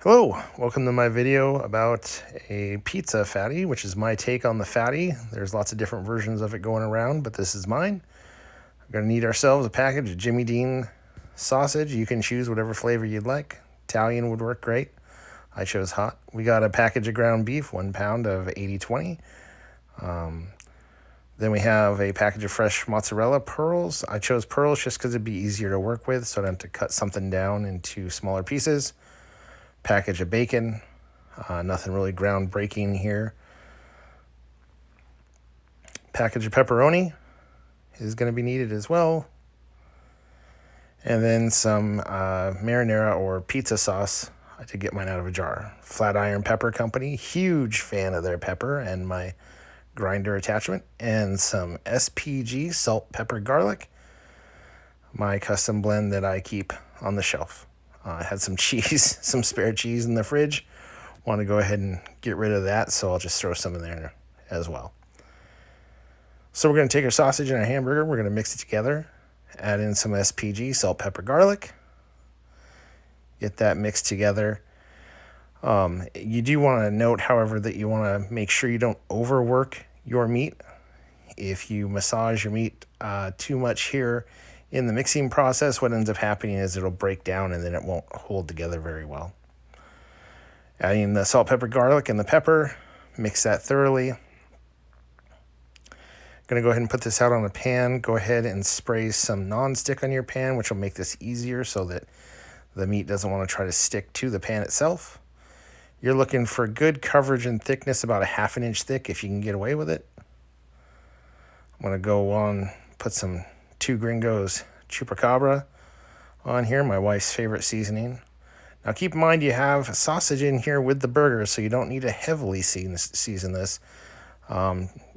Hello, welcome to my video about a pizza fatty, which is my take on the fatty. There's lots of different versions of it going around, but this is mine. We're going to need ourselves a package of Jimmy Dean sausage. You can choose whatever flavor you'd like. Italian would work great. I chose hot. We got a package of ground beef, 1 pound of 80/20. Then we have a package of fresh mozzarella pearls. I chose pearls just because it'd be easier to work with, so I don't have to cut something down into smaller pieces. Package of bacon, nothing really groundbreaking here. Package of pepperoni is going to be needed as well. And then some marinara or pizza sauce. I did get mine out of a jar. Flatiron Pepper Company, huge fan of their pepper and my grinder attachment. And some SPG, salt, pepper, garlic, my custom blend that I keep on the shelf. I had some cheese, some spare cheese in the fridge. Want to go ahead and get rid of that, so I'll just throw some in there as well. So we're going to take our sausage and our hamburger. We're going to mix it together. Add in some SPG, salt, pepper, garlic. Get that mixed together. You do want to note, however, that you want to make sure you don't overwork your meat. If you massage your meat too much here in the mixing process, what ends up happening is it'll break down and then it won't hold together very well. Adding the salt, pepper, garlic, and the pepper, mix that thoroughly. Going to go ahead and put this out on a pan. Go ahead and spray some non-stick on your pan, which will make this easier so that the meat doesn't want to try to stick to the pan itself. You're looking for good coverage and thickness, about a 1/2 inch thick if you can get away with it. I'm going to go on, put some 2 Gringos Chupacabra on here, my wife's favorite seasoning. Now keep in mind you have sausage in here with the burger, so you don't need to heavily season this,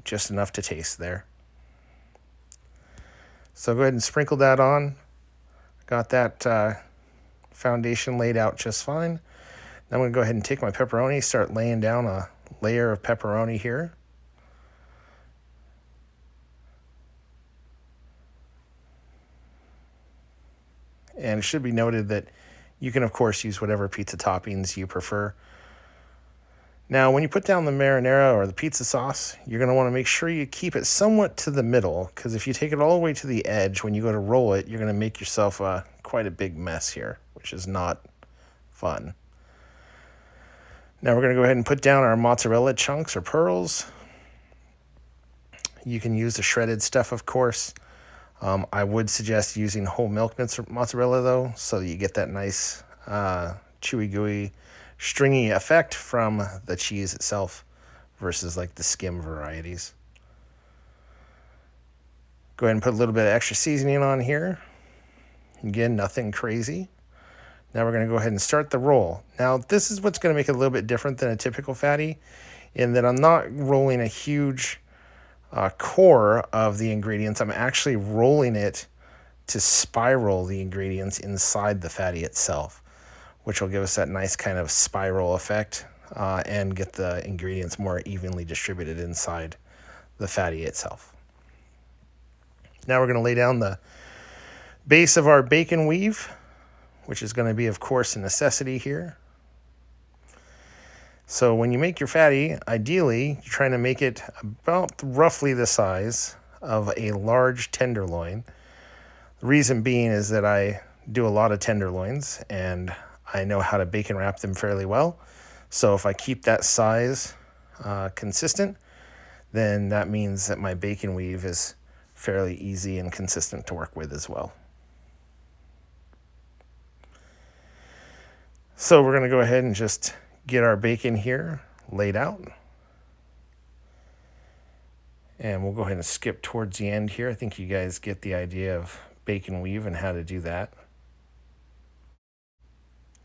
just enough to taste there. So go ahead and sprinkle that on. Got that foundation laid out just fine. Now I'm going to go ahead and take my pepperoni, start laying down a layer of pepperoni here. And it should be noted that you can, of course, use whatever pizza toppings you prefer. Now, when you put down the marinara or the pizza sauce, you're going to want to make sure you keep it somewhat to the middle, because if you take it all the way to the edge, when you go to roll it, you're going to make yourself quite a big mess here, which is not fun. Now we're going to go ahead and put down our mozzarella chunks or pearls. You can use the shredded stuff, of course. I would suggest using whole milk mozzarella, though, so that you get that nice chewy, gooey, stringy effect from the cheese itself versus like the skim varieties. Go ahead and put a little bit of extra seasoning on here. Again, nothing crazy. Now we're going to go ahead and start the roll. Now, this is what's going to make it a little bit different than a typical fatty, in that I'm not rolling a huge core of the ingredients. I'm actually rolling it to spiral the ingredients inside the fatty itself, which will give us that nice kind of spiral effect and get the ingredients more evenly distributed inside the fatty itself. Now we're going to lay down the base of our bacon weave, which is going to be, of course, a necessity here. So when you make your fatty, ideally, you're trying to make it about roughly the size of a large tenderloin. The reason being is that I do a lot of tenderloins, and I know how to bacon wrap them fairly well. So if I keep that size consistent, then that means that my bacon weave is fairly easy and consistent to work with as well. So we're going to go ahead and just get our bacon here laid out. And we'll go ahead and skip towards the end here. I think you guys get the idea of bacon weave and how to do that.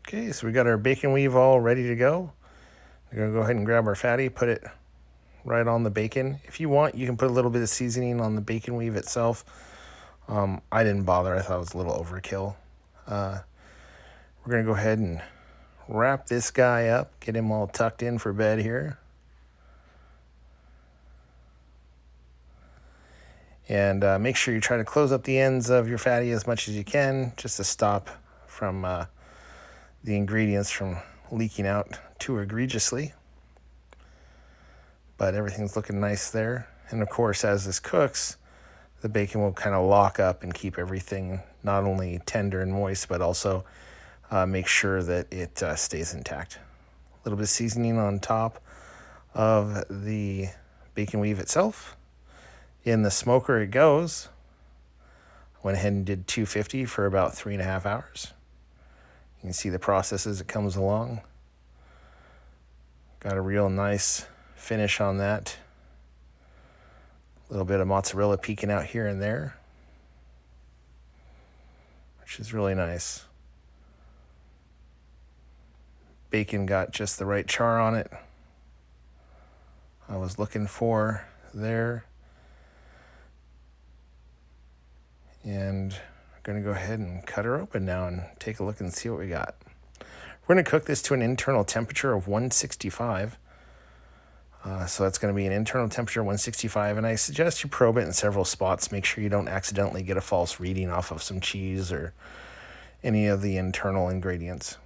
Okay, so we got our bacon weave all ready to go. We're going to go ahead and grab our fatty, put it right on the bacon. If you want, you can put a little bit of seasoning on the bacon weave itself. I didn't bother. I thought it was a little overkill. We're going to go ahead and wrap this guy up, get him all tucked in for bed here. And make sure you try to close up the ends of your fatty as much as you can, just to stop from the ingredients from leaking out too egregiously, but everything's looking nice there. And of course, as this cooks, the bacon will kind of lock up and keep everything not only tender and moist, but also make sure that it stays intact. A little bit of seasoning on top of the bacon weave itself. In the smoker it goes. I went ahead and did 250 for about 3.5 hours. You can see the process as it comes along. Got a real nice finish on that. A little bit of mozzarella peeking out here and there, which is really nice. Bacon got just the right char on it. I was looking for there. And I'm going to go ahead and cut her open now and take a look and see what we got. We're going to cook this to an internal temperature of 165. So that's going to be an internal temperature of 165, and I suggest you probe it in several spots. Make sure you don't accidentally get a false reading off of some cheese or any of the internal ingredients.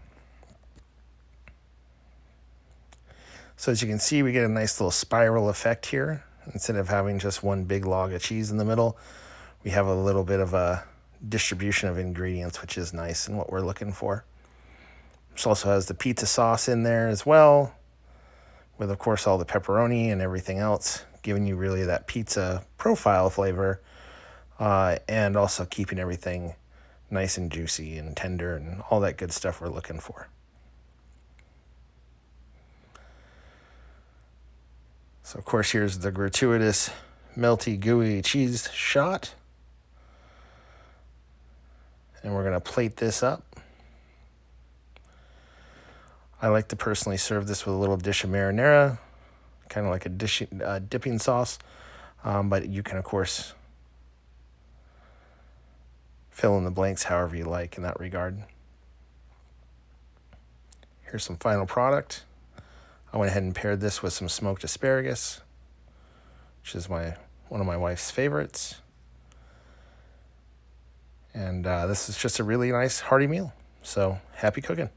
So as you can see, we get a nice little spiral effect here. Instead of having just one big log of cheese in the middle, we have a little bit of a distribution of ingredients, which is nice and what we're looking for. This also has the pizza sauce in there as well, with, of course, all the pepperoni and everything else, giving you really that pizza profile flavor, and also keeping everything nice and juicy and tender and all that good stuff we're looking for. So, of course, here's the gratuitous melty, gooey cheese shot. And we're going to plate this up. I like to personally serve this with a little dish of marinara, kind of like a dipping sauce, but you can, of course, fill in the blanks however you like in that regard. Here's some final product. I went ahead and paired this with some smoked asparagus, which is one of my wife's favorites. And this is just a really nice hearty meal. So happy cooking.